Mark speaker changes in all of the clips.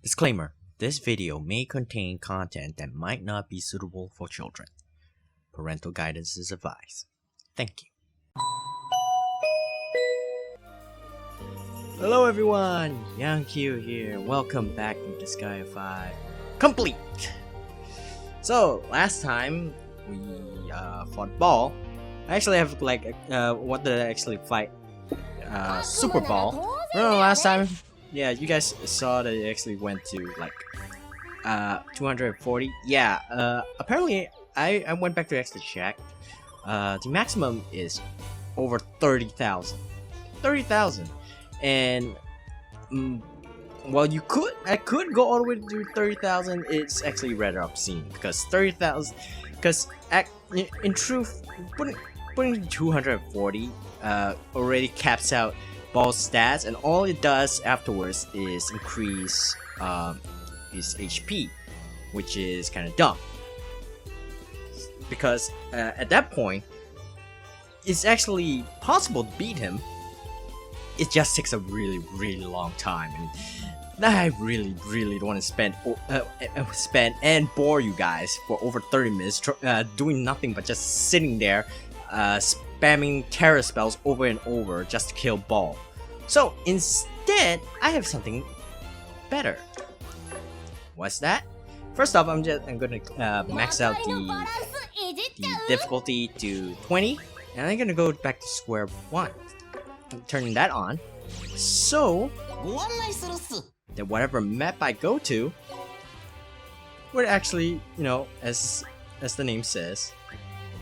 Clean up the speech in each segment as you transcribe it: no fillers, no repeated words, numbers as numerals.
Speaker 1: Disclaimer: this video may contain content that might not be suitable for children. Parental guidance is advised. Thank you. Hello everyone, Young Q here. Welcome back to Disgaea 5 Complete! So, last time we fought Baal. I actually have what did I actually fight? Super Baal. Remember last time? Yeah, you guys saw that it actually went to like 240. Yeah, apparently I went back to actually check. The maximum is over 30,000. 30,000. And well, I could go all the way to 30,000. It's actually rather obscene because 30,000. Because in truth, putting 240 already caps out Baal's stats, and all it does afterwards is increase his HP, which is kind of dumb. Because at that point, it's actually possible to beat him. It just takes a really long time, and I really don't want to spend and bore you guys for over 30 minutes doing nothing but just sitting there spamming terror spells over and over just to kill Baal. So instead, I have something better. What's that? First off, I'm gonna max out the difficulty to 20, and I'm gonna go back to square one. Turning that on, so that whatever map I go to would actually, you know, as the name says,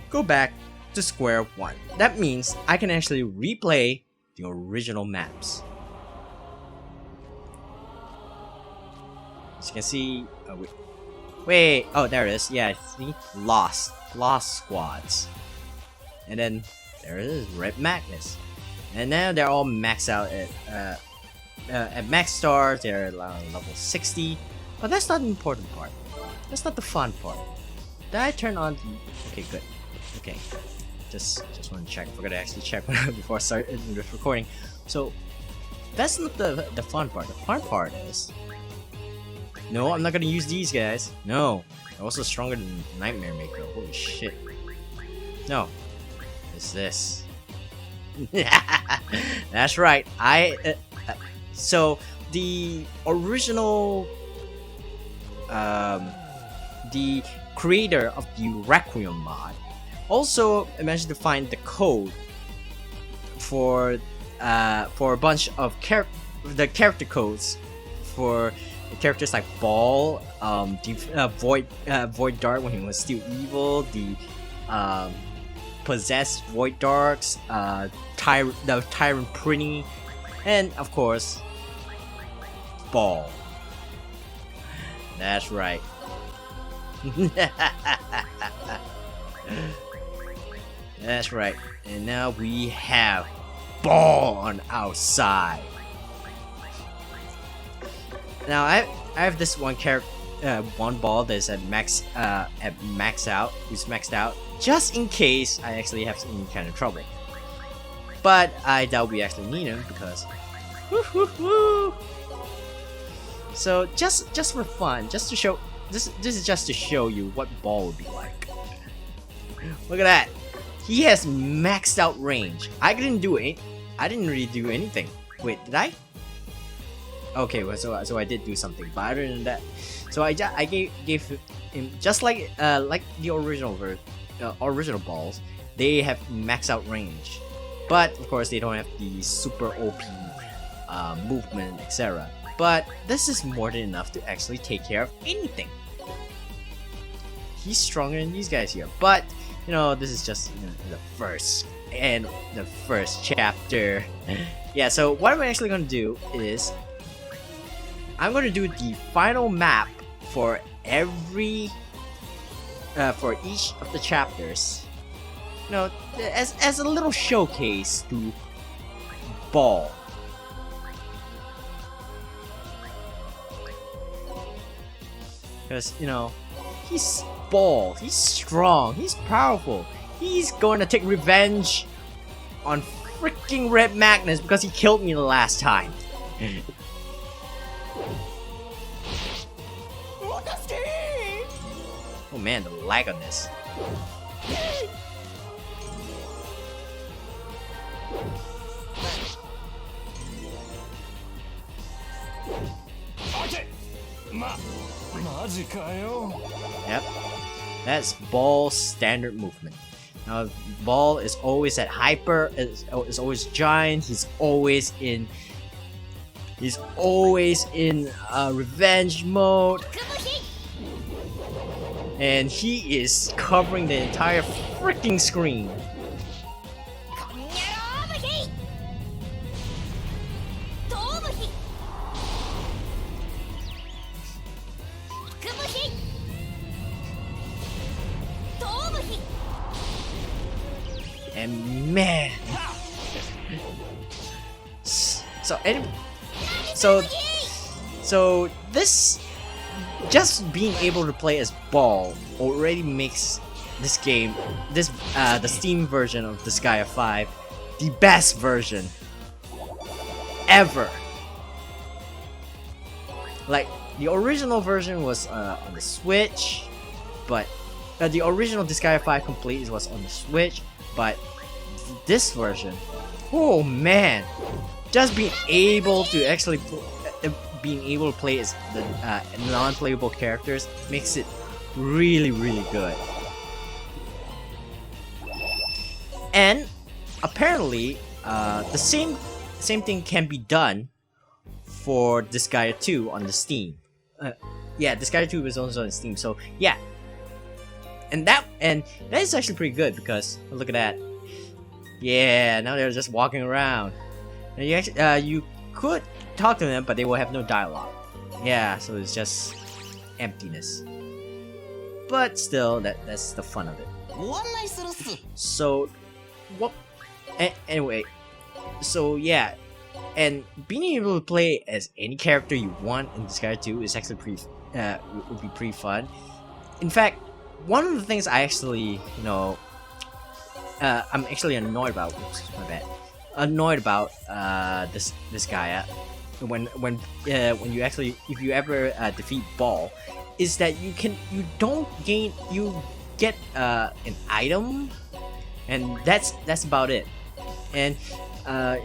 Speaker 1: go back to square one. That means I can actually replay the original maps. As you can see, wait, oh, there it is. Yeah, see, lost squads, and then there it is, Red Magnus. And now they're all maxed out at max stars. They're level 60, but that's not the important part. That's not the fun part. Did I turn on? Okay, good. Okay, just want to check. I forgot to actually check before I started this recording. So that's not the fun part. The fun part is, no, I'm not gonna use these guys. No, they're also stronger than Nightmare Maker. Holy shit. No, it's this. That's right. So the original, the creator of the Requiem mod also managed to find the code for a bunch of the character codes for the characters like Baal, Void Dart when he was still evil, the possessed Void Darks, the Tyrant Prinny, and of course Baal. That's right. That's right. And now we have Baal on our side. Now I have this one character, one Baal that's at max out, who's maxed out, just in case I actually have some kind of trouble. But I doubt we actually need him because, so just for fun, just to show, this is just to show you what Baal would be like. Look at that. He has maxed out range. I didn't really do anything. Wait, did I? Okay, well, so I did do something, but other than that, so I gave him just like the original Baals. They have max out range, but of course they don't have the super OP movement, etc. But this is more than enough to actually take care of anything. He's stronger than these guys here, but you know, this is just the first chapter. Yeah, so what I'm actually gonna do is I'm going to do the final map for for each of the chapters, you know, as a little showcase to Baal. Because, you know, he's Baal, he's strong, he's powerful, he's going to take revenge on freaking Red Magnus because he killed me the last time. Oh man, the lag on this. Yep, that's Baal's standard movement. Now, Baal is always at hyper, is always giant. He's always in revenge mode, and he is covering the entire freaking screen. And man, so this, just being able to play as Baal already makes this game, the Steam version of Disgaea 5, the best version ever. Like, the original version was on the Switch, but the original Disgaea 5 Complete was on the Switch, but this version, oh man, just being able to actually play as the non-playable characters makes it really, really good. And apparently, the same thing can be done for Disgaea 2 on the Steam. Yeah, Disgaea 2 is also on Steam. So yeah, and that is actually pretty good, because look at that. Yeah, now they're just walking around. And you actually you could talk to them, but they will have no dialogue. Yeah, so it's just emptiness. But still, that's the fun of it. So what? Anyway, so yeah, and being able to play as any character you want in Disgaea 2 is actually would be pretty fun. In fact, one of the things I actually, I'm actually annoyed about. Oops, my bad. Annoyed about this Disgaea when you actually, if you ever defeat Baal, is that you get an item, and that's about it. And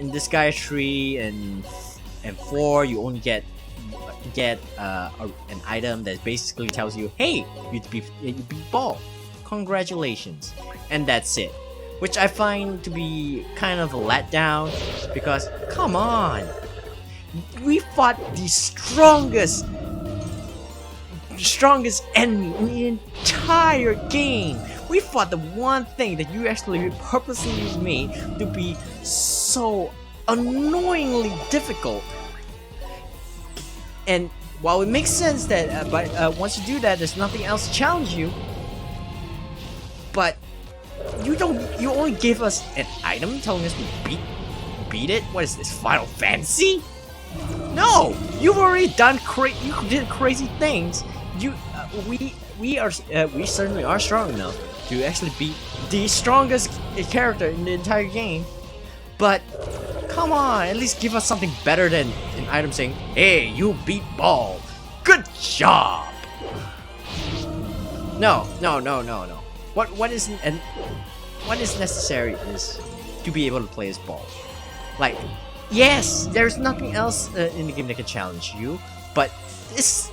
Speaker 1: in Disgaea 3 and 4, you only get an item that basically tells you, hey, you beat Baal, congratulations, and that's it. Which I find to be kind of a letdown, because come on, we fought the strongest enemy in the entire game. We fought the one thing that you actually purposely made to be so annoyingly difficult. And while it makes sense that once you do that, there's nothing else to challenge you, but you only give us an item telling us we beat it? What is this, Final Fantasy? No! You've already done you did crazy things. We certainly are strong enough to actually beat the strongest character in the entire game. But come on, at least give us something better than an item saying, hey, you beat Baal, good job. No. What is necessary is to be able to play as Baal. Like, yes, there's nothing else in the game that can challenge you, but it's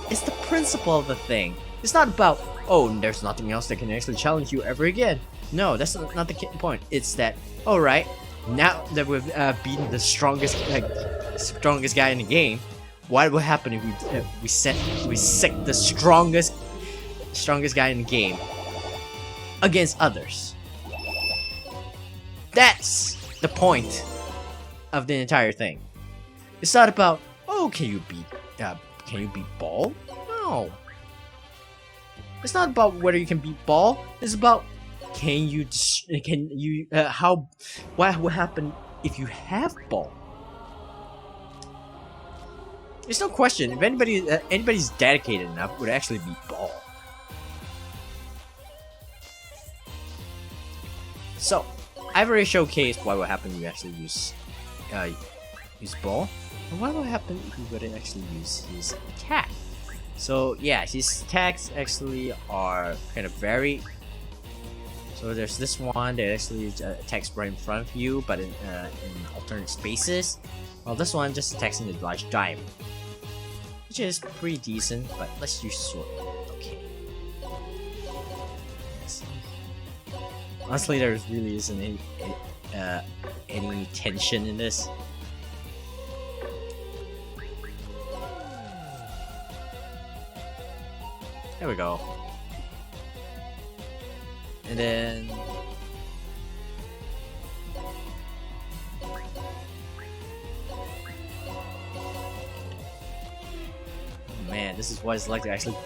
Speaker 1: the principle of the thing. It's not about, oh, there's nothing else that can actually challenge you ever again. No, that's not the point. It's that, alright, now that we've beaten the strongest guy in the game, what will happen if we set the strongest guy in the game against others? That's the point of the entire thing. It's not about, oh, can you beat Baal? No. It's not about whether you can beat Baal. It's about what will happen if you have Baal. There's no question. If anybody's dedicated enough, would actually beat Baal. So, I've already showcased what will happen if you actually use Baal. And what will happen if you wouldn't actually use his attack? So yeah, his attacks actually are kind of varied. So there's this one that actually attacks right in front of you, but in alternate spaces. While this one just attacks in the large diamond, which is pretty decent. But let's use sword. Okay. Honestly, there really isn't any tension in this. There we go. And then man, this is what it's like to actually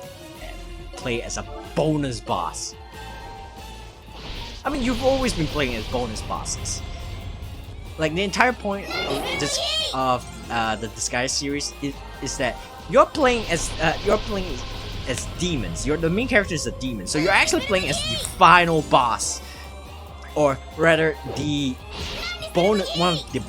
Speaker 1: play as a bonus boss. I mean, you've always been playing as bonus bosses. Like the entire point of this the Disgaea series is that you're playing as demons. The main character is a demon, so you're actually playing as the final boss, or rather, one of the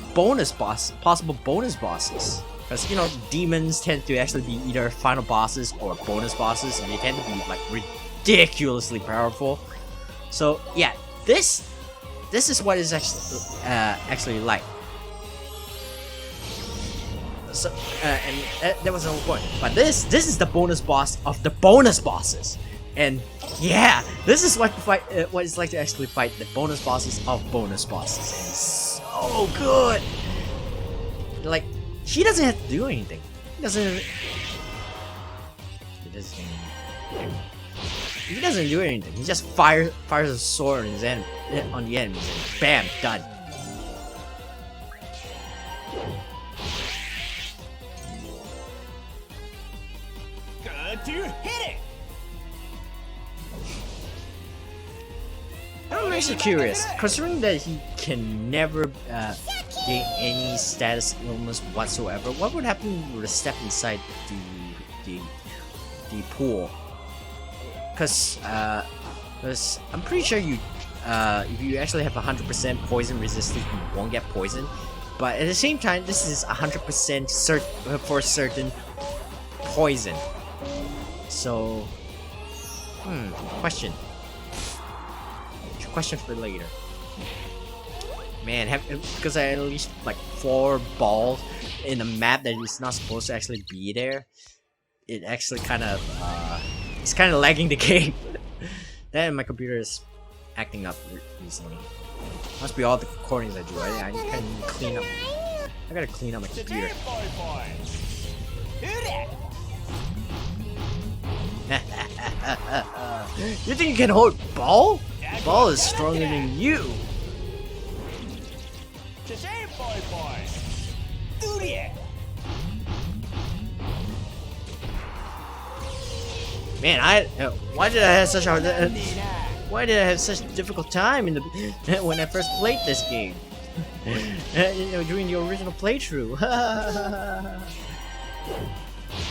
Speaker 1: possible bonus bosses. Because you know, demons tend to actually be either final bosses or bonus bosses, and they tend to be like ridiculously powerful. So yeah, this is what it's actually like. So and that was another point. But this is the bonus boss of the bonus bosses, and yeah, this is what what it's like to actually fight the bonus bosses of bonus bosses. And it's so good. Like he doesn't have to do anything. He doesn't do anything. He just fires a sword on the enemies, and bam, done.
Speaker 2: To hit it.
Speaker 1: I'm actually curious, considering that he can never gain any status illness whatsoever. What would happen with a step inside the pool? Because I'm pretty sure you if you actually have 100% poison resistance, you won't get poisoned. But at the same time, this is 100% for certain poison. So, question for later. Man, because I unleashed like 4 balls in a map that is not supposed to actually be there. It actually kind of it's kind of lagging the game. Then my computer is acting up recently. Must be all the recordings I do. I kind of clean up. I gotta clean up my computer. You think you can hold Baal? Baal is stronger than you. Man, why did I have such a difficult time in the when I first played this game? You know, during the original playthrough.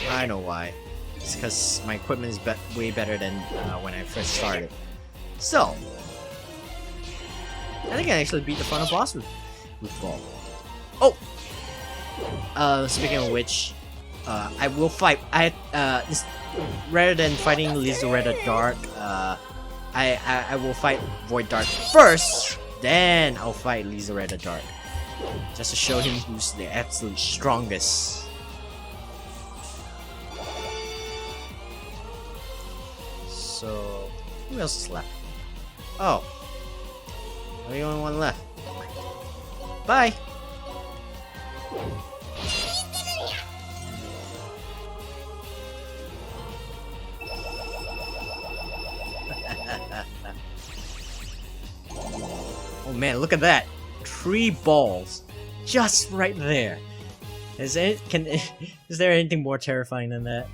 Speaker 1: I know why. It's because my equipment is way better than when I first started. So, I think I actually beat the final boss with Baal. Oh! Speaking of which, I will fight. Rather than fighting Lizaretta Dark, I will fight Void Dark first, then I'll fight Lizaretta Dark. Just to show him who's the absolute strongest. So, who else is left? Oh, I'm the only one left. Bye! Oh man, look at that! 3 balls, just right there. Is there anything more terrifying than that?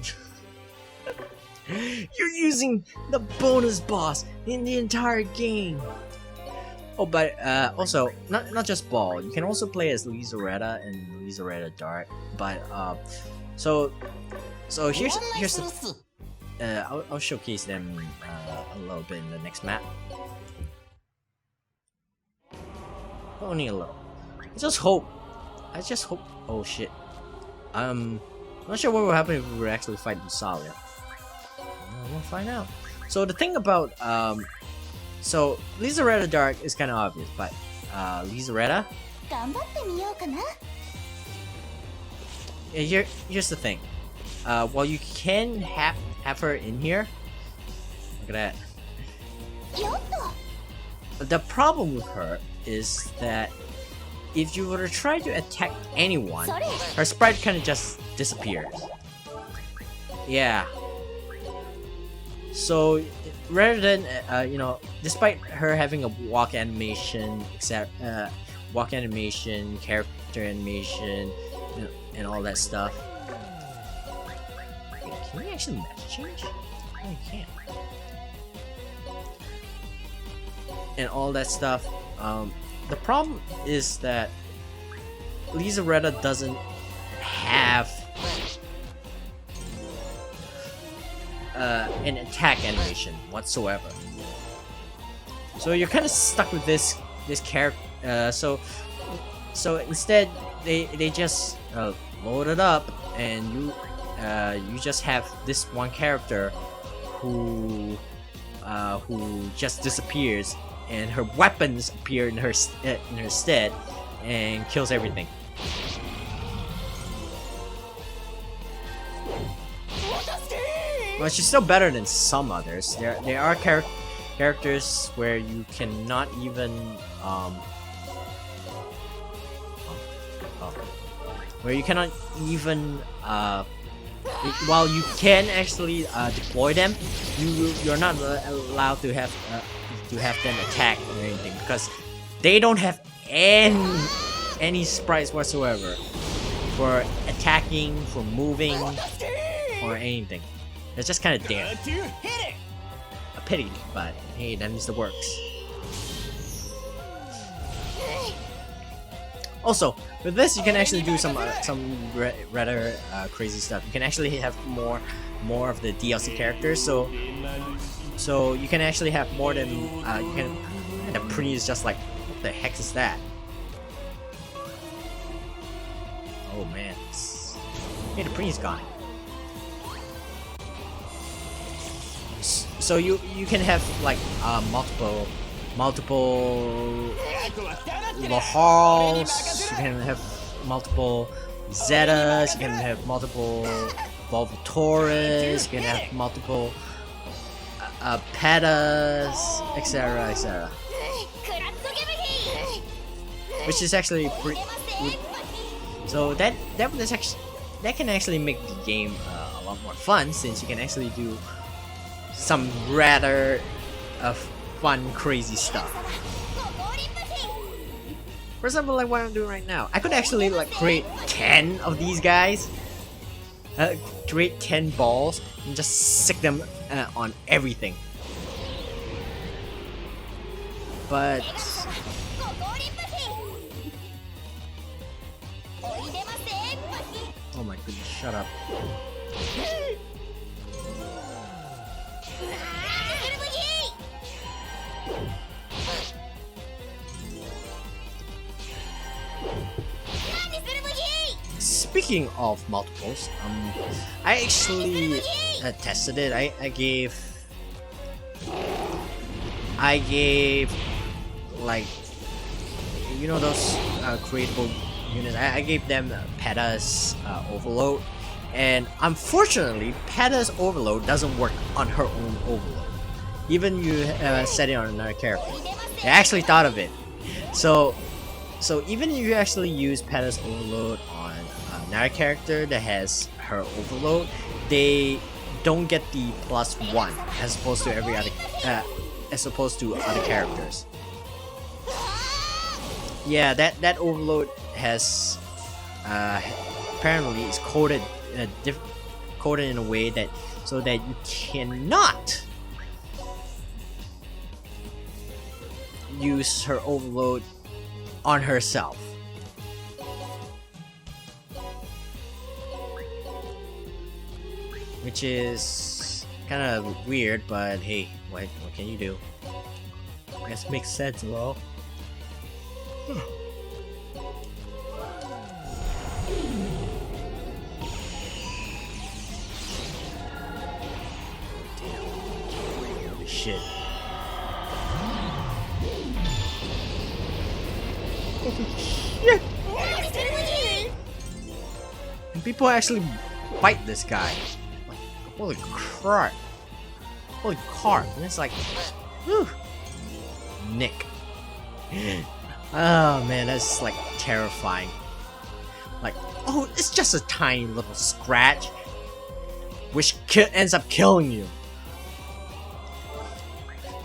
Speaker 1: You're using the bonus boss in the entire game. Oh, but also not just Baal. You can also play as Lizaretta and Lizaretta Dark. But so here's the I'll showcase them a little bit in the next map. Only a little. I just hope. Oh shit. I'm not sure what will happen if we were actually fighting Salia. we'll find out. So the thing about so Lizaretta Dark is kind of obvious, but Lizaretta. Here's the thing. While you can have her in here, look at that. The problem with her is that if you were to try to attack anyone, her sprite kind of just disappears. Yeah. So rather than you know, despite her having a walk animation, character animation, and all that stuff. Wait, can you actually match change? No, you can't. And all that stuff. The problem is that Lizaretta doesn't have an attack animation whatsoever. So you're kind of stuck with this character. So instead they just load it up, and you just have this one character who just disappears, and her weapons appear in her stead and kills everything. Well, she's still better than some others. There are characters where you cannot even while you can actually deploy them, you're not allowed to have them attack or anything, because they don't have any sprites whatsoever for attacking, for moving, or anything. It's just kind of there. A pity, but hey, that means it works. Also, with this, you can actually do some rather crazy stuff. You can actually have more of the DLC characters. So you can actually have more than you can. And the Prinny is just like, what the heck is that? Oh man, hey, the Prinny's gone. So you can have like multiple Lahals, you can have multiple Zetas, you can have multiple Volvatores, you can have multiple Petas, etc, etc. Which is actually pretty. So that can actually make the game a lot more fun, since you can actually do some rather fun, crazy stuff. For example, like what I'm doing right now, I could actually like create 10 of these guys, create 10 balls, and just stick them on everything. But oh my goodness, shut up. Speaking of multiples, I actually tested it. I gave like, you know, those creatable units. I gave them Peta's Overload, and unfortunately, Peta's Overload doesn't work on her own Overload. Even you set it on another character. I actually thought of it. So even if you actually use Peta's Overload on another character that has her Overload, they don't get the +1 as opposed to other characters. Yeah, that Overload has apparently is coded in a way that so that you cannot use her Overload on herself. Which is kind of weird, but hey, what can you do? I guess it makes sense, well. Damn. shit. Holy shit! And people actually fight this guy. Like, holy crap. Holy carp. And it's like, whew. Nick. Oh man, that's like terrifying. Like, oh, it's just a tiny little scratch, which ends up killing you.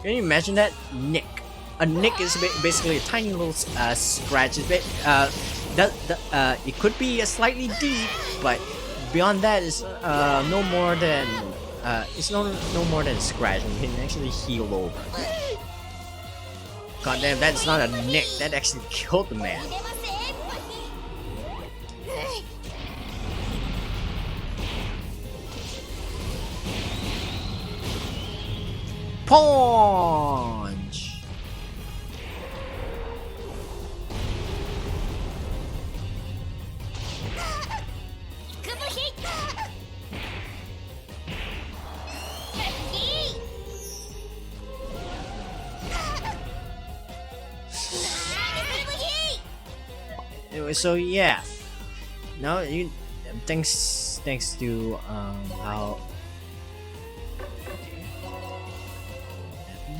Speaker 1: Can you imagine that? Nick. A nick is basically a tiny little scratch. It could be a slightly deep, but beyond that is no more than it's no more than a scratch. You can actually heal over. God damn, that's not a nick. That actually killed the man. Punch! Anyway, so yeah. Now you thanks to how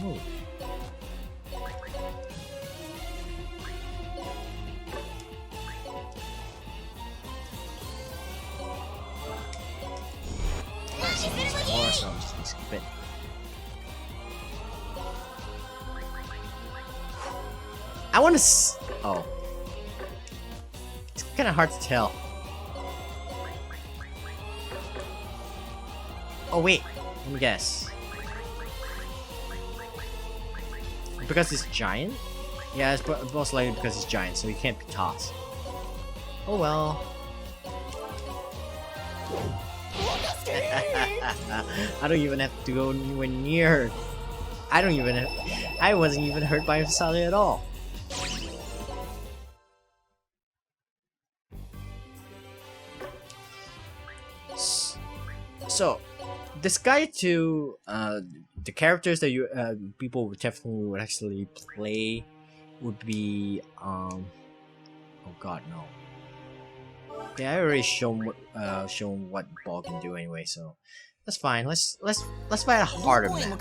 Speaker 1: move. Awesome, just skip it. I want to. Oh, it's kind of hard to tell. Oh wait, let me guess. Because he's giant? Yeah, it's most likely because he's giant, so he can't be tossed. Oh well. I don't even have to go anywhere near. I wasn't even hurt by Sally at all. So, Disgaea 2, the characters that you people would definitely would actually play would be oh god no. Yeah, I already shown what Baal can do anyway, so that's fine. Let's fight a harder man.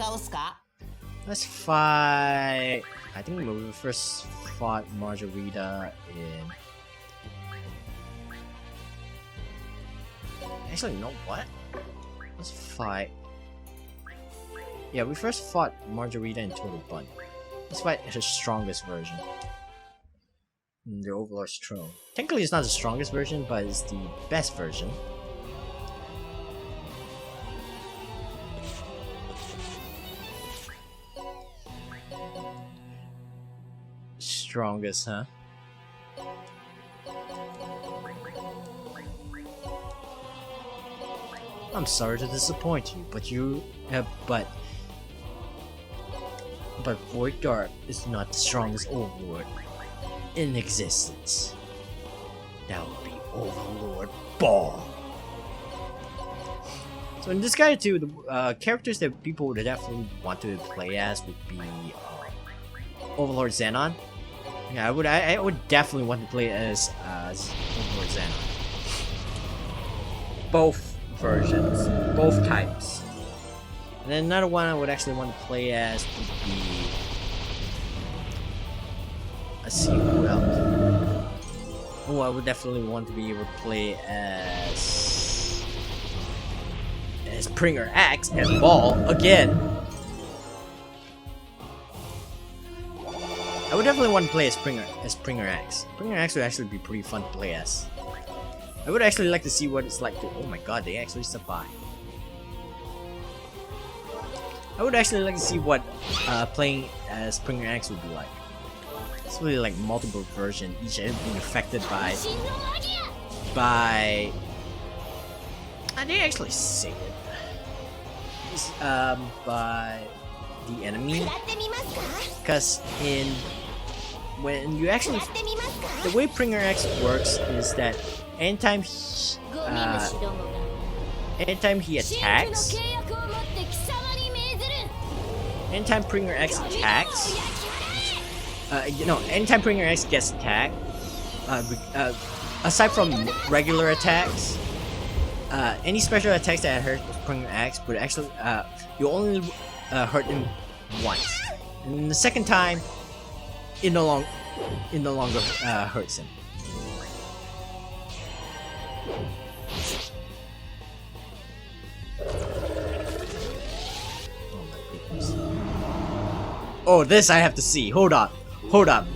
Speaker 1: Let's fight. I think we first fought Margarita in. Actually, no, what? Let's fight. Yeah, we first fought Margarita in Total Bun. Let's fight her strongest version. The Overlord's Throne. Technically, it's not the strongest version, but it's the best version. Strongest, huh? I'm sorry to disappoint you, but Void Guard is not the strongest Overlord in existence. That would be Overlord Baal. So in Disgaea 2, the characters that people would definitely want to play as would be Overlord Xenon. Yeah, I would definitely want to play as Overlord Xenon. Both versions, both types. And then another one I would actually want to play as would be. Let's see who else. Oh, I would definitely want to be able to play as Springer Axe and Baal again. I would definitely want to play as Springer Axe. Springer Axe would actually be pretty fun to play as. I would actually like to see what it's like to. Oh my god, they actually survive. I would actually like to see what playing as Springer Axe would be like. It's really like multiple versions, each being affected by. They actually say it. It's, by the enemy. Because when you actually, the way Springer Axe works is that anytime anytime Pringer X attacks, anytime Pringer X gets attacked, aside from regular attacks, any special attacks that hurt Pringer X would actually, you only hurt him once, and the second time, it no longer hurts him. Oh, this I have to see. Hold up. Hold up.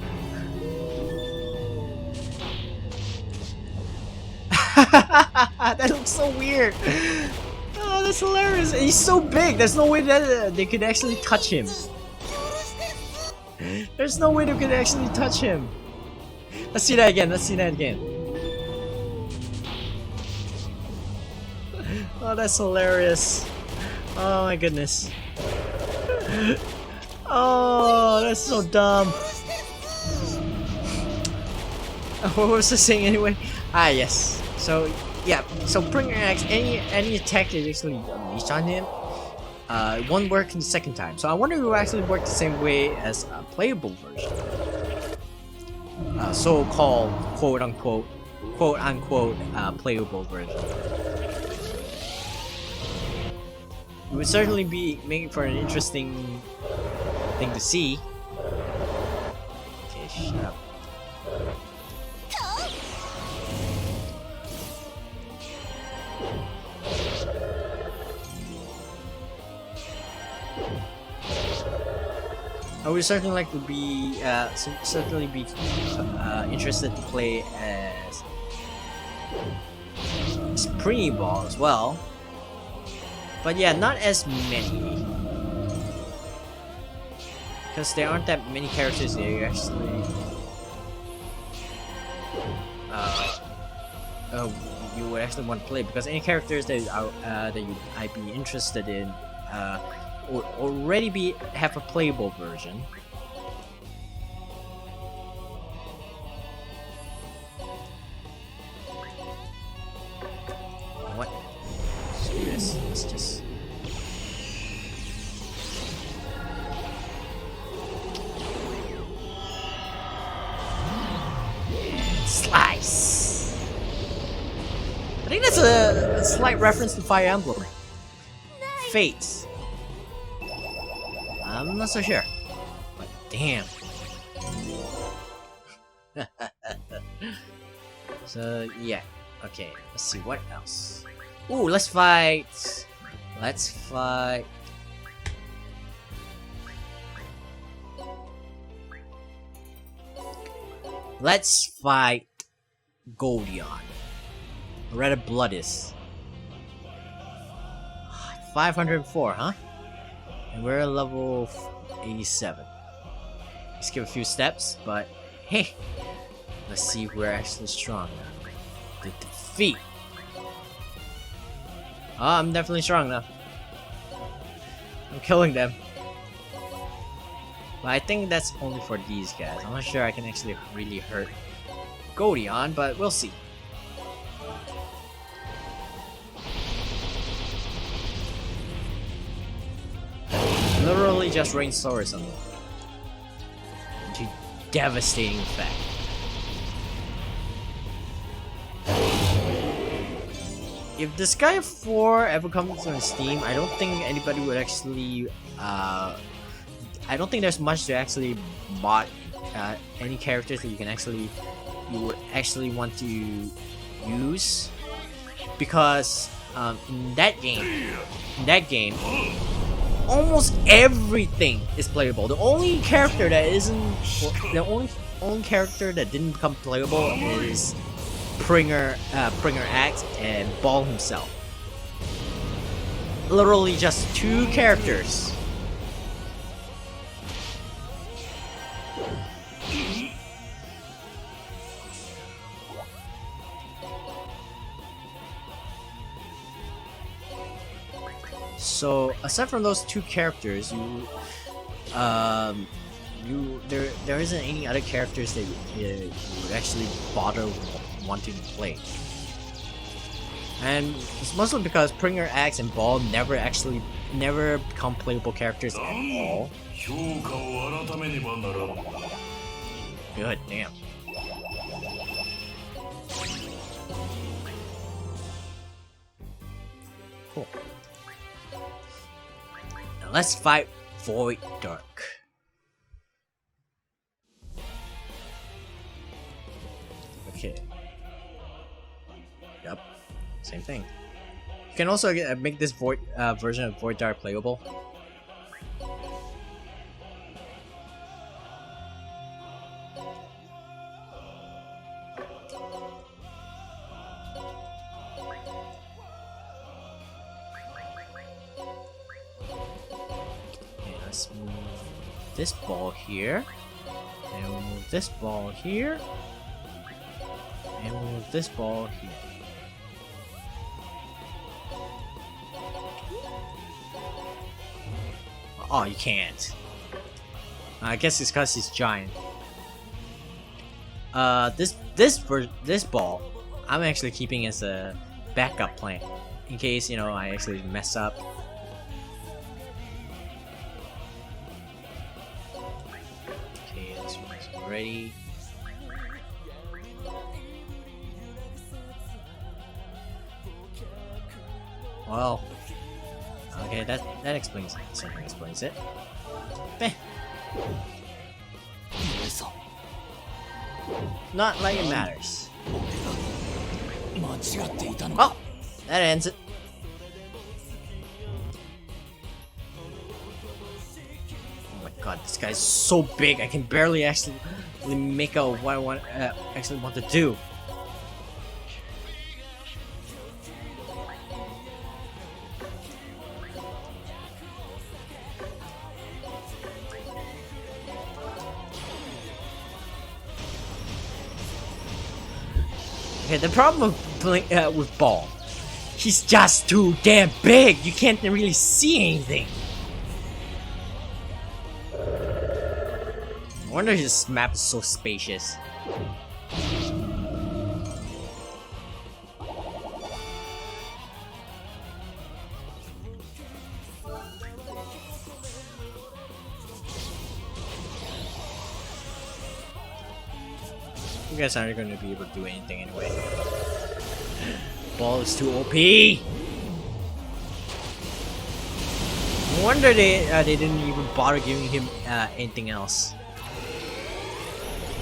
Speaker 1: That looks so weird. Oh, that's hilarious. He's so big. There's no way that they could actually touch him. There's no way they could actually touch him. Let's see that again. Let's see that again. Oh, that's hilarious. Oh my goodness. Oh, that's so dumb. What was I saying anyway? Ah, yes. So yeah. So Pringer X, any attack that actually unleashed on him, it won't work in the second time. So I wonder if it will actually work the same way as a playable version. So-called quote-unquote playable version. It would certainly be making for an interesting thing to see. Okay, shut up. I would certainly like to be, interested to play as Springy Ball as well. But yeah, not as many. Because there aren't that many characters that you actually you would actually want to play, because any characters that I'd be interested in would already have a playable version. What? Screw this. Let's just. Slice! I think that's a slight reference to Fire Emblem. Fates. I'm not so sure. But damn. So yeah. Okay, let's see what else. Ooh, let's fight. Let's fight. Let's fight Goldion. Or rather, Bloodis. 504, huh? And we're at level 87. Skip a few steps, but hey, let's see if we're actually strong now. The defeat. Oh, I'm definitely strong now. I'm killing them. But I think that's only for these guys. I'm not sure I can actually really hurt Goldion, but we'll see. Literally just rain swords on them. To devastating effect. If Disgaea 4 ever comes on Steam, I don't think anybody would actually I don't think there's much to actually bot any characters that you would actually want to use, because in that game almost everything is playable. The only character that only character that didn't become playable is Pringer X and Baal himself. Literally just two characters. So aside from those two characters, there isn't any other characters that you would actually bother wanting to play. And it's mostly because Pringer X and Baal never actually never become playable characters at all.
Speaker 3: 評価を改めねばならん。
Speaker 1: Good, damn. Cool. Now let's fight Void Dark. Okay. Yep. Same thing. You can also make this Void version of Void Dark playable. Let's move this ball here, and we'll move this ball here, and we'll move this ball here. Oh, you can't. I guess it's because he's giant. This ball, I'm actually keeping as a backup plan in case, you know, I actually mess up. Okay, this one's ready. Well, okay, that explains it. Something explains it. Beh. Not like it matters. Oh, that ends it. Oh my god, this guy's so big. I can barely actually make out what I want actually want to do. Okay, the problem with Baal, he's just too damn big. You can't really see anything. No wonder his map is so spacious. You guys aren't going to be able to do anything anyway. Baal is too OP. No wonder they didn't even bother giving him anything else.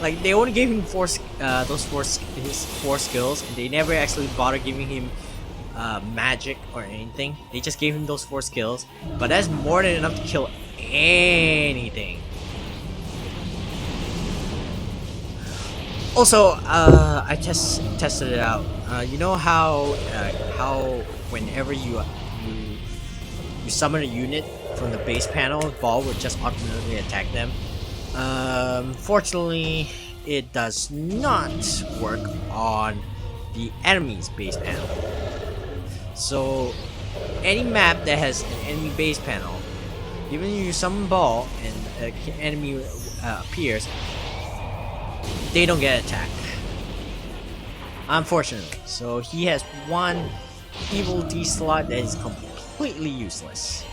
Speaker 1: Like they only gave him his four skills, and they never actually bothered giving him magic or anything. They just gave him those 4 skills, but that's more than enough to kill anything. Also, I tested it out. You know how whenever you summon a unit from the base panel, Baal would just automatically attack them. Fortunately, it does not work on the enemy's base panel. So, any map that has an enemy base panel, even if you summon Baal and an enemy appears, they don't get attacked. Unfortunately. So he has one evil D slot that is completely useless.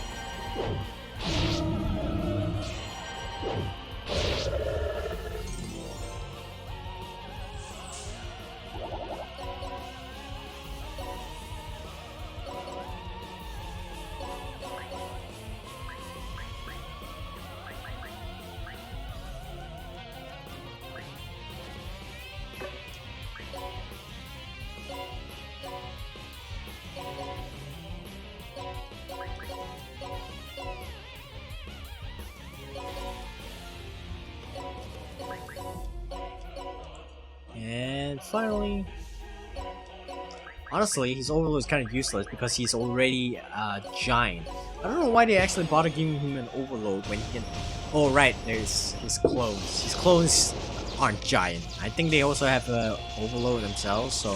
Speaker 1: And finally, honestly, his Overlord is kind of useless because he's already a giant. I don't know why they actually bother giving him an Overload when he can. Oh right, there's his clones. His clones aren't giant. I think they also have a Overload themselves, so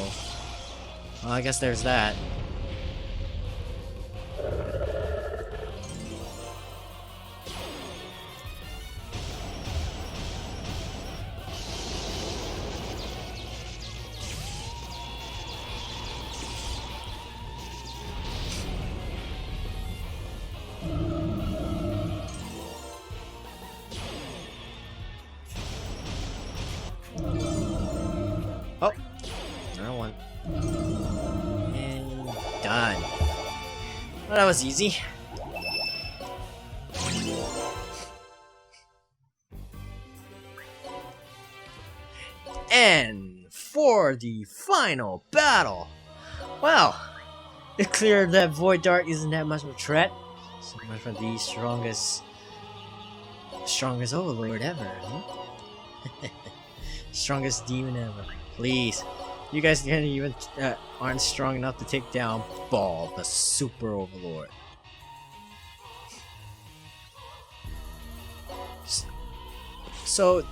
Speaker 1: well, I guess there's that. done. Well, that was easy. And for the final battle, well, it's clear that Void Dart isn't that much of a threat. So much for the strongest Overlord ever, huh? Strongest demon ever. Please, you guys can't even aren't strong enough to take down Baal, the Super Overlord. So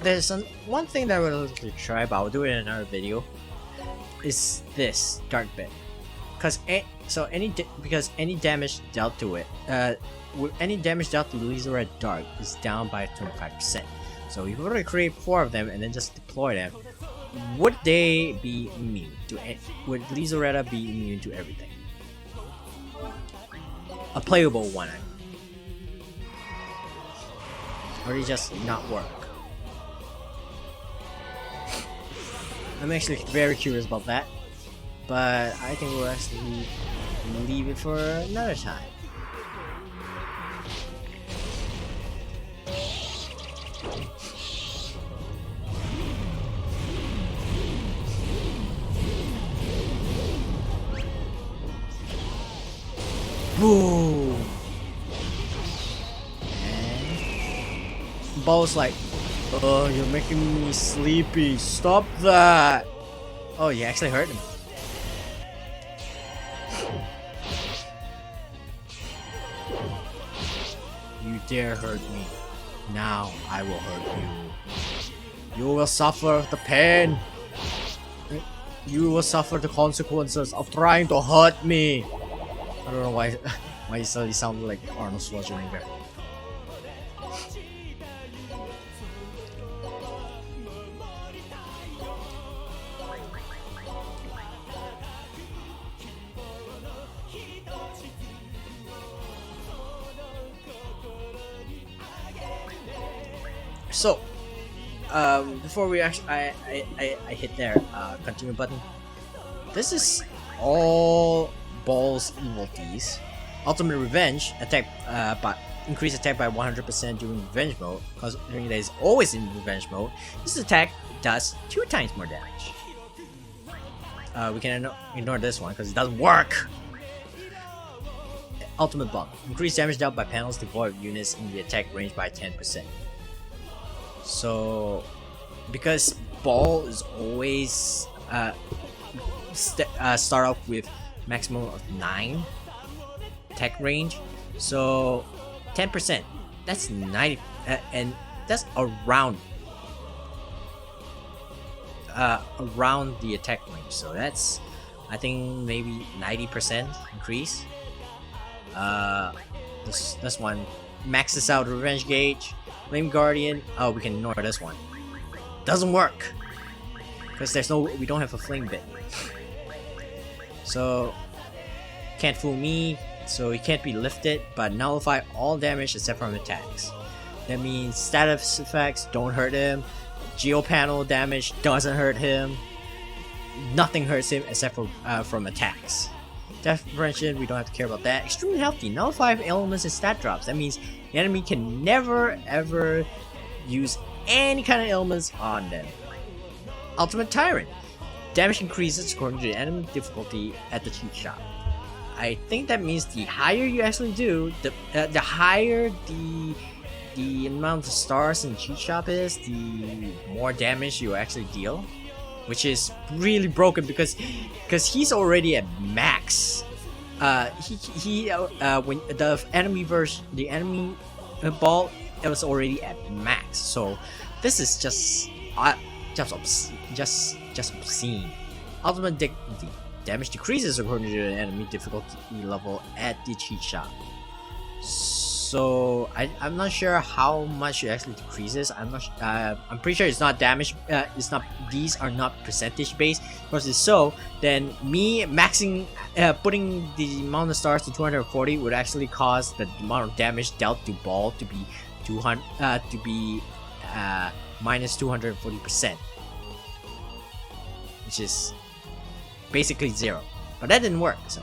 Speaker 1: there's one thing that I would like to try, but I'll do it in another video. Is this Dark Bit? Because any damage dealt to it, any damage dealt to Laser Red Dark is down by 25%. So if you were to create 4 of them and then just deploy them, would they be immune to? Would Laser Red be immune to everything? A playable one, I mean. Or they just not work? I'm actually very curious about that, but I think we'll actually leave it for another time. Boom! And Baal's like, oh, you're making me sleepy. Stop that! Oh, you actually hurt him. You dare hurt me. Now I will hurt you. You will suffer the pain. You will suffer the consequences of trying to hurt me. I don't know why you suddenly sound like Arnold Schwarzenegger. So, before we actually, I hit their continue button. This is all Baal's evil deeds. Ultimate Revenge, attack but increase attack by 100% during Revenge mode, considering that it's always in Revenge mode. This attack does 2 times more damage. We can ignore this one because it doesn't work. Ultimate Bump, increase damage dealt by panels devoid of units in the attack range by 10%. So, because Baal is always start off with maximum of 9 attack range, so 10%. That's 90, and that's around the attack range. So that's, I think, maybe 90% increase. This one maxes out Revenge Gauge. Flame Guardian. Oh, we can ignore this one. Doesn't work because we don't have a flame bit. So can't fool me. So it can't be lifted, but nullify all damage except from attacks. That means status effects don't hurt him. Geo panel damage doesn't hurt him. Nothing hurts him except for from attacks. Death prevention, we don't have to care about that. Extremely healthy. Nullify elements and stat drops. That means the enemy can never ever use any kind of elements on them. Ultimate Tyrant. Damage increases according to the enemy difficulty at the cheat shop. I think that means the higher you actually do, the higher the amount of stars in the cheat shop is, the more damage you actually deal, which is really broken because he's already at max. When the enemy Baal, it was already at max. So this is just obscene. Ultimate Dignity. Damage decreases according to the enemy difficulty level at the cheat shop. So I'm not sure how much it actually decreases. I'm pretty sure it's not damage. It's not. These are not percentage based. Because if so, then me maxing, putting the amount of stars to 240 would actually cause the amount of damage dealt to Baal to be minus 240%, which is basically 0. but that didn't work. So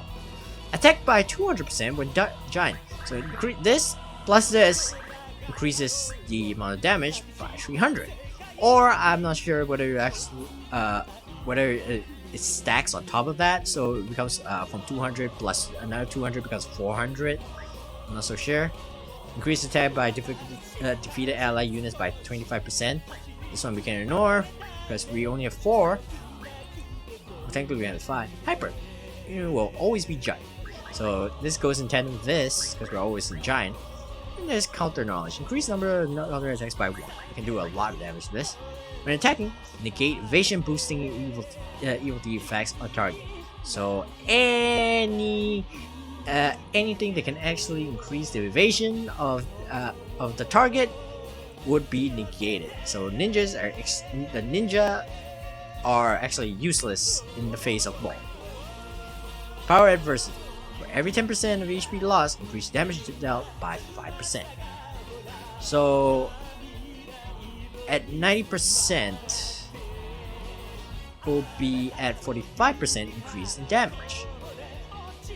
Speaker 1: attack by 200% when giant. So this plus this increases the amount of damage by 300. Or I'm not sure whether you actually whether it stacks on top of that, so it becomes from 200 plus another 200 becomes 400. I'm not so sure. Increase attack by defeated ally units by 25%. This one we can ignore because we only have 4. Technically we have 5. Hyper. You will always be giant. So this goes in tandem with this because we're always in giant. And there's counter knowledge. Increase number of other attacks by 1. You can do a lot of damage to this. When attacking, negate evasion, boosting evil effects on target. So anything that can actually increase the evasion of the target would be negated. So the ninja are actually useless in the face of Baal. Power adversity. For every 10% of HP lost, increase damage dealt by 5%. So at 90%, will be at 45% increase in damage.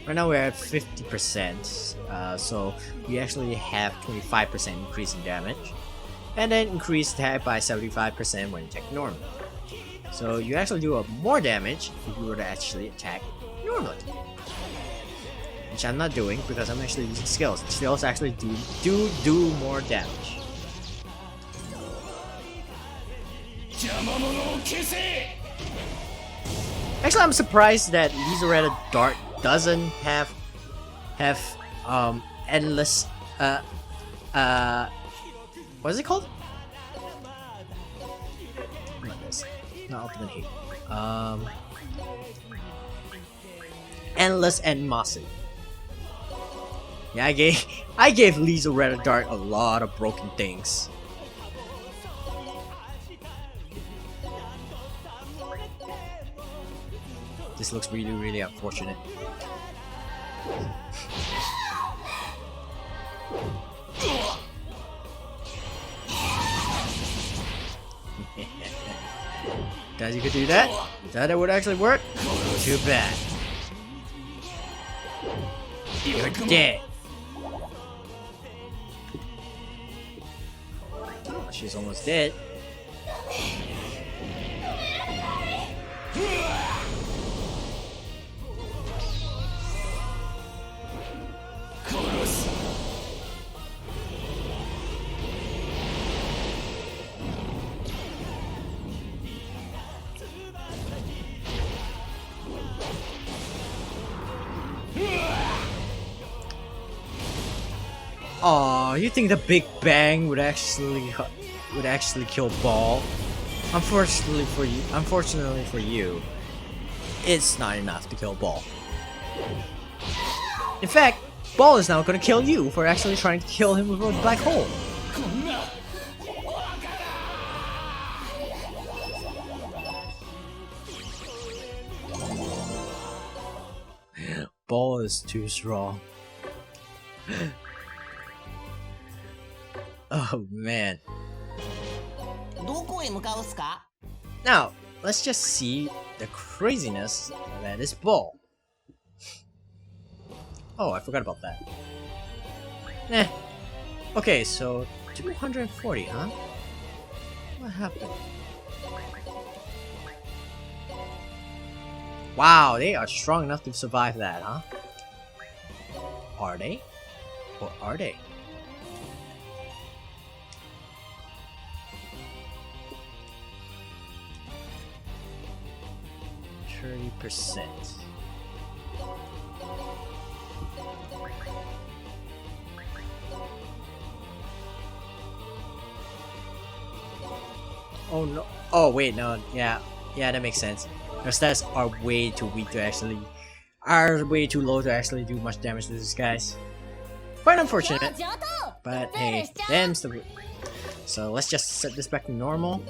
Speaker 1: Right now we're at 50%, so we actually have 25% increase in damage. And then increase attack by 75% when attacked normally. So you actually do more damage if you were to actually attack normally. Which I'm not doing because I'm actually using skills. Skills actually do more damage. Actually, I'm surprised that Lizaretta Dart doesn't have endless what is it called? Not this. Not ultimate hate. Endless animosity. Yeah, I gave Lizaretta Dart a lot of broken things. This looks really, really unfortunate. Guys, you could do that? You thought that would actually work? Too bad. You're dead. Oh, she's almost dead. Oh, you think the Big Bang would actually kill Baal? Unfortunately for you, it's not enough to kill Baal. In fact, Baal is now gonna kill you for actually trying to kill him with a black hole. Baal is too strong. Oh man. Now, let's just see the craziness that is Baal. Oh, I forgot about that. Eh. Okay, so 240, huh? What happened? Wow, they are strong enough to survive that, huh? Are they? Or are they? 30%. Oh no! Oh wait, no. Yeah, that makes sense. Their stats are way too weak to actually, are way too low to actually do much damage to these guys. Quite unfortunate, but hey, damn still. So let's just set this back to normal.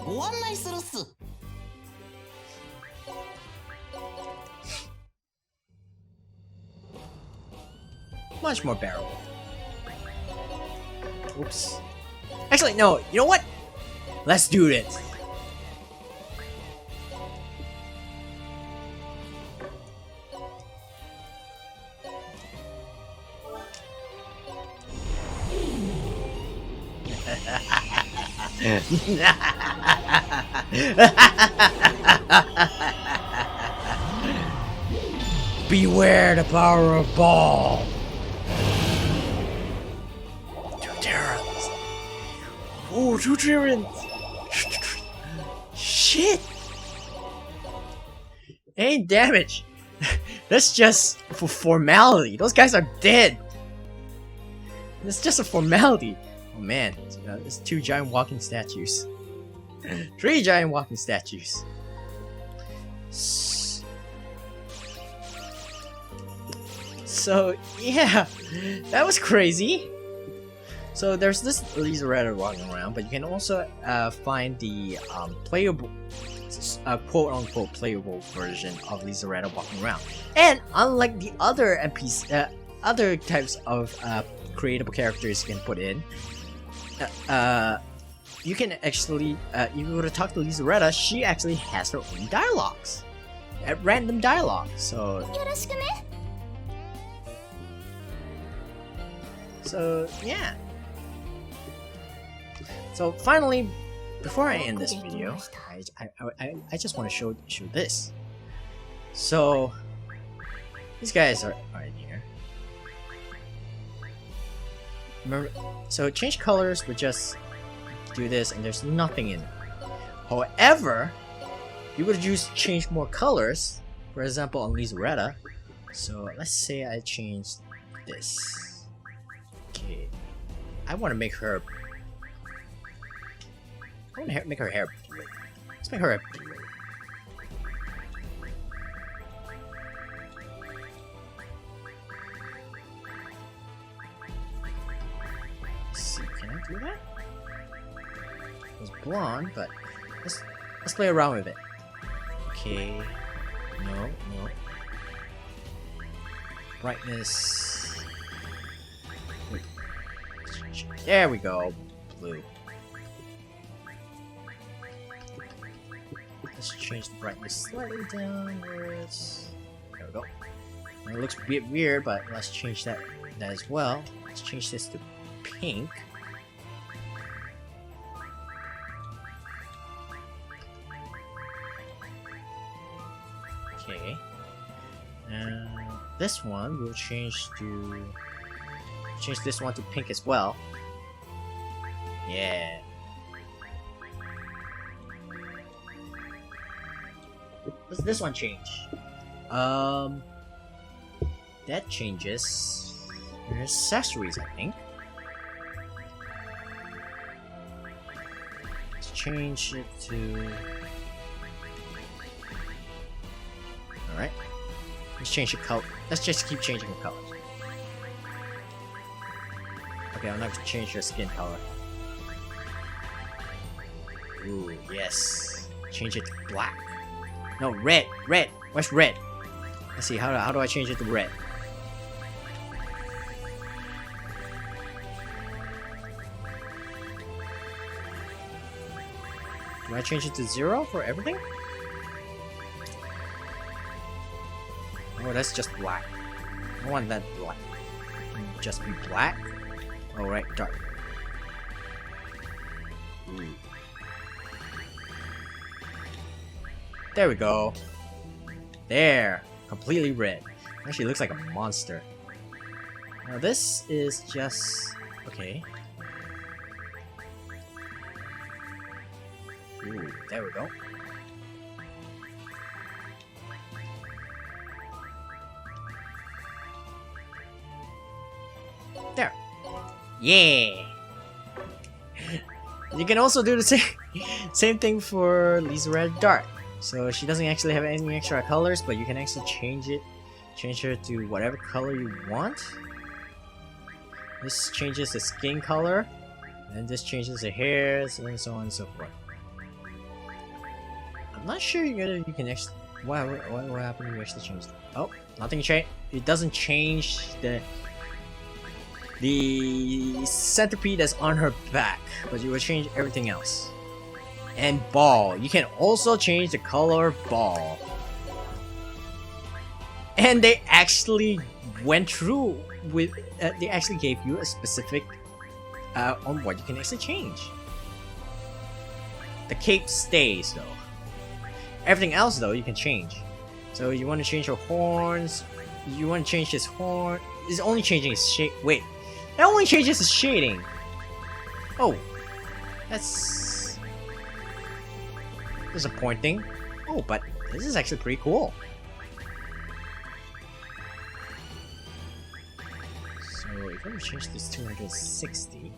Speaker 1: Much more bearable. Oops. Actually, no. You know what? Let's do this. Beware the power of Baal. Two Tyrants. Oh, two Tyrants. Shit. Ain't damage. That's just for formality. Those guys are dead. It's just a formality. Oh man, it's two giant walking statues. Three giant walking statues. So yeah, that was crazy. So there's this Lizaretta walking around, but you can also find the playable, quote-unquote playable version of Lizaretta walking around. And unlike the other NPC, other types of creatable characters you can put in, you can actually, if you were to talk to Lizaretta, she actually has her own dialogues, at random dialogue. So yeah. So finally, before I end this video, I just want to show this. So these guys are in here. Remember, so change colors would just do this, and there's nothing in it. However, you would change more colors. For example, on Lizaretta. So let's say I change this. Okay, I want to make her. I want to make her hair blue. Let's make her hair blue. Let's see, can I do that? It was blonde, but let's play around with it. Okay, no. Brightness. Wait. There we go, blue. Let's change the brightness slightly downwards. There we go. It looks a bit weird, but let's change that as well. Let's change this to pink. Okay. And this one we'll change this one to pink as well. Yeah. Does this one change? That changes your accessories, I think. Let's change it to. Alright. Let's change the color. Let's just keep changing the colors. Okay, I'm not gonna change your skin color. Ooh, yes. Change it to black. No, red. Red. Where's red? Let's see. How do I change it to red? Do I change it to 0 for everything? Oh, that's just black. I want that black. Just be black. Oh, right, dark. Ooh. There we go. There. Completely red. Actually looks like a monster. Now this is just... okay. Ooh, there we go. There. Yeah. You can also do the same thing for Lizaretta Dark. So she doesn't actually have any extra colors, but you can actually change her to whatever color you want. This changes the skin color, and this changes the hairs, and so on and so forth. I'm not sure you can actually. What happened if you actually change it? Oh, nothing changed. It doesn't change the centipede that's on her back, but you will change everything else. And Baal, you can also change the color of Baal. And they actually went through with. They actually gave you a specific on what you can actually change. The cape stays though. Everything else though you can change. So you want to change your horns. You want to change his horn. It's only changing his shape. Wait, that only changes his shading. Oh, that's disappointing. Oh, but this is actually pretty cool. So if I change this to 260.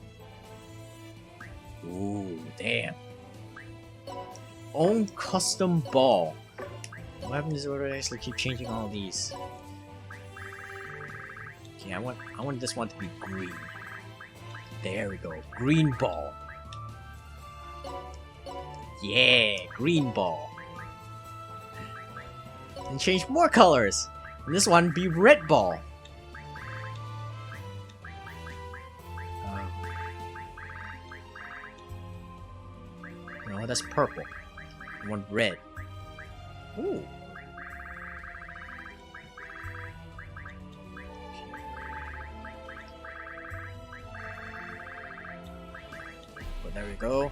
Speaker 1: Ooh, damn. Own custom ball. What happens if I actually keep changing all these? Okay, I want this one to be green. There we go. Green ball. Yeah, green ball. And change more colors. And this one be red ball. No, that's purple. I want red. Ooh. Well, there we go.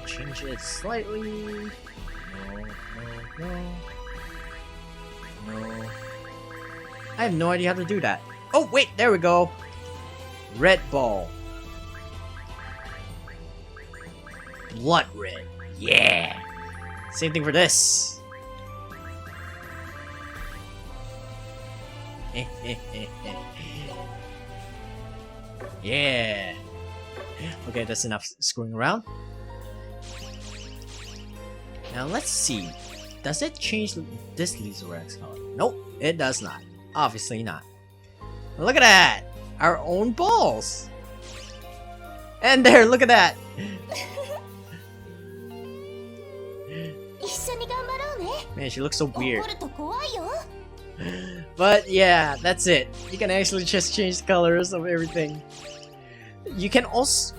Speaker 1: Change it slightly. No. I have no idea how to do that. Oh, wait, there we go. Red ball. Blood red. Yeah. Same thing for this. Yeah. Okay, that's enough screwing around. Now let's see. Does it change this Lizorax color? Nope, it does not. Obviously not. Look at that! Our own balls! And there, look at that! Man, she looks so weird. But yeah, that's it. You can actually just change the colors of everything. You can also,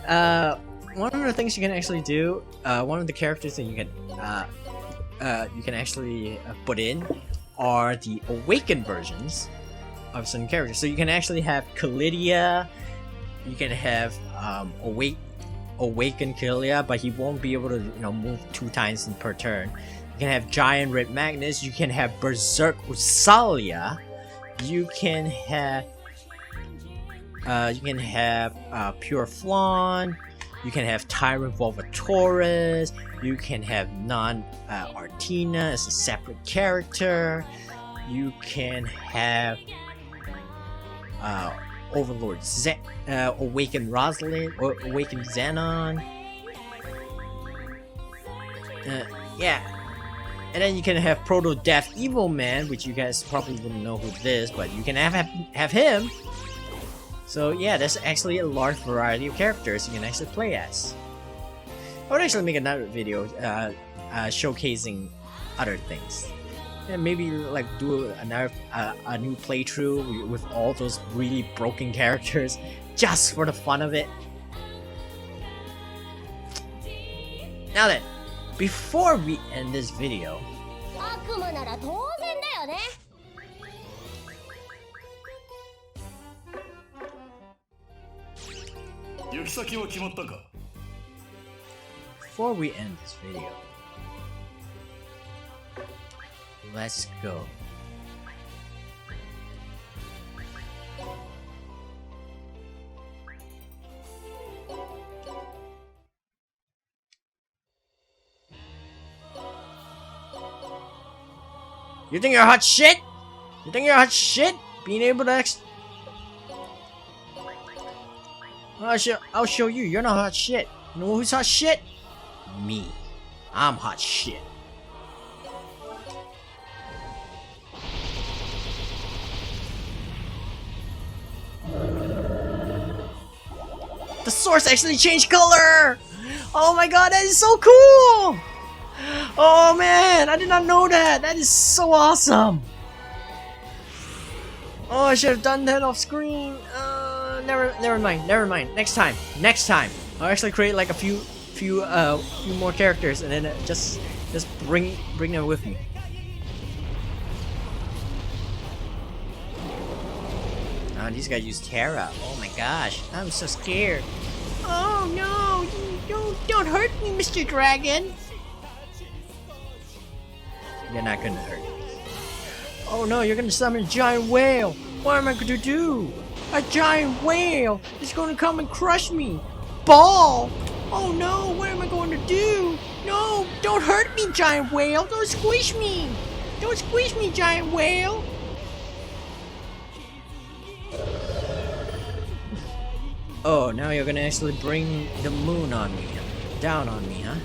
Speaker 1: one of the things you can actually do, one of the characters that you can actually put in are the awakened versions of some characters. So you can actually have Calidia, you can have awakened Calidia, but he won't be able to move 2 times per turn. You can have Giant Red Magnus, you can have Berserk Usalia, you can have Pure Flan, you can have Tyrant Volvatores, you can have Artina as a separate character, you can have Overlord Awakened Rosalind, or Awakened Xenon. Yeah. And then you can have Proto Death Evil Man, which you guys probably wouldn't know who this is, but you can have him. So yeah, there's actually a large variety of characters you can actually play as. I would actually make another video showcasing other things. And maybe like do a new playthrough with all those really broken characters just for the fun of it. Now then, before we end this video, before we end this video, let's go. You think you're hot shit? You think you're hot shit? Being able to I'll show you. You're not hot shit. You know who's hot shit? Me. I'm hot shit. The source actually changed color! Oh my god, that is so cool! Oh man, I did not know that! That is so awesome! Oh, I should have done that off screen. Never mind. Next time. I'll actually create like a few more characters and then just bring them with me. Oh, these guys use Terra. Oh my gosh, I'm so scared. Oh no! Don't hurt me, Mr. Dragon. You're not gonna hurt me. Oh no, you're gonna summon a giant whale. What am I gonna do? A giant whale is gonna come and crush me. Baal! Oh no, what am I going to do? No, don't hurt me, giant whale. Don't squish me. Don't squish me, giant whale. Oh, now you're gonna actually bring the moon on me. Down on me, huh?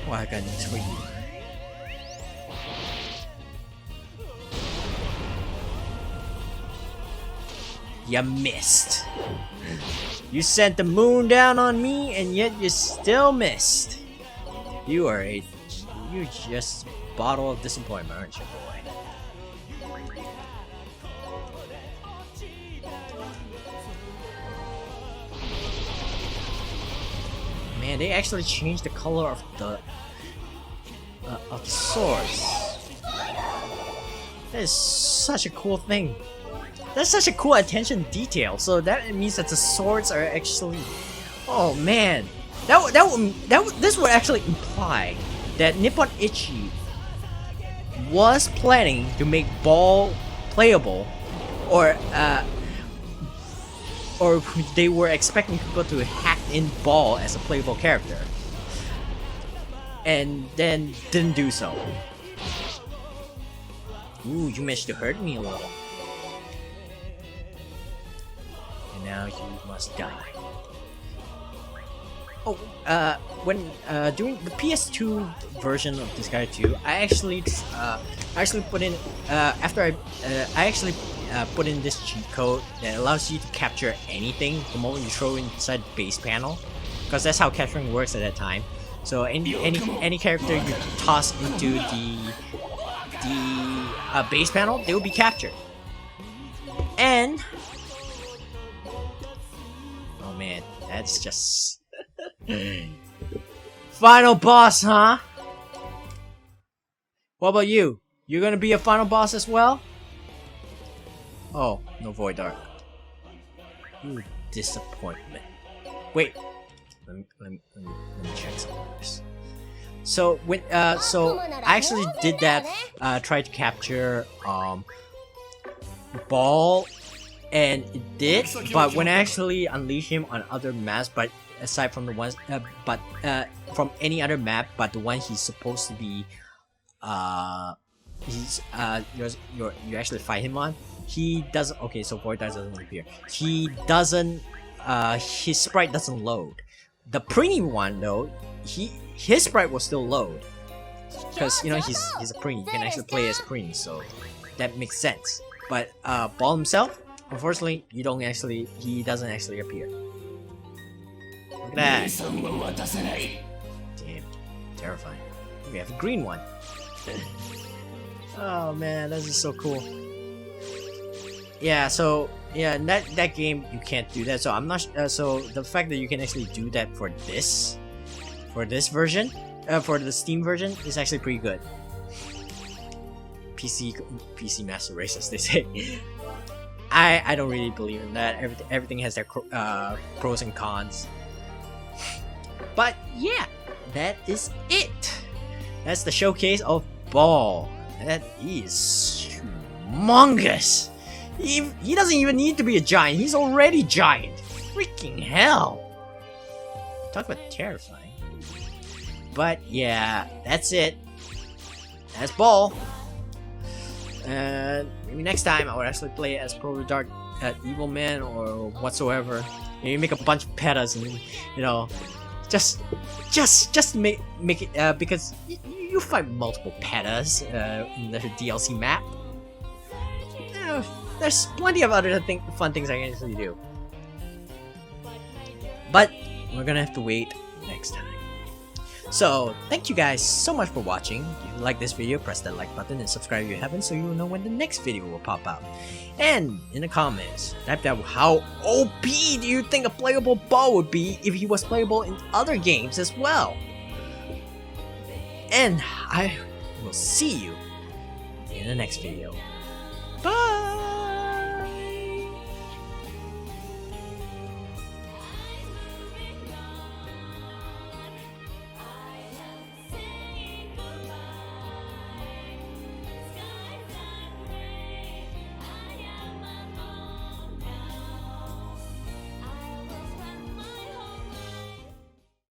Speaker 1: Well, I got news for you. You missed. You sent the moon down on me, and yet you still missed. You're just a bottle of disappointment, aren't you, boy? Man, they actually changed the color of the swords. That is such a cool thing. That's such a cool attention detail. So that means that the swords are actually. Oh man, this would actually imply that Nippon Ichi was planning to make Baal playable, or they were expecting people to hack in Baal as a playable character, and then didn't do so. Ooh, you managed to hurt me a little. And now you must die. Oh, when doing the PS2 version of Disgaea 2, I actually put in put in this cheat code that allows you to capture anything the moment you throw inside the base panel, because that's how capturing works at that time. So any character you toss into the base panel, they will be captured. And oh man, that's just final boss, huh? What about you? You're gonna be a final boss as well? Oh, no Void Dark. Ooh, disappointment. Wait, let me check something first. So when so I actually did that. Tried to capture Baal, and it did. But when I actually unleash him on other maps, but aside from the ones, from any other map, but the one he's supposed to be, you actually fight him on. He doesn't. Okay, so Void doesn't appear. He doesn't. His sprite doesn't load. The Preeny one though, his sprite will still load, because you know he's a Preeny. You can actually play as Preeny, so that makes sense. But Baal himself, unfortunately, he doesn't actually appear. Look at that. Damn, terrifying. We have a green one. Oh man, this is so cool. Yeah, so yeah, in that game you can't do that. So I'm not. So the fact that you can actually do that for this version, for the Steam version, is actually pretty good. PC Master Race, as they say. I don't really believe in that. Everything has their pros and cons. But yeah, that is it. That's the showcase of Baal. That is humongous. He doesn't even need to be a giant. He's already giant. Freaking hell. Talk about terrifying. But yeah, that's it. That's Baal. Maybe next time I would actually play as probably Dark Evil Man or whatsoever. Maybe make a bunch of petas and just make it because you fight multiple petas in the DLC map. There's plenty of other fun things I can actually do. But we're gonna have to wait next time. So, thank you guys so much for watching. If you like this video, press that like button and subscribe if you haven't so you will know when the next video will pop out. And in the comments, type down how OP do you think a playable Baal would be if he was playable in other games as well. And I will see you in the next video.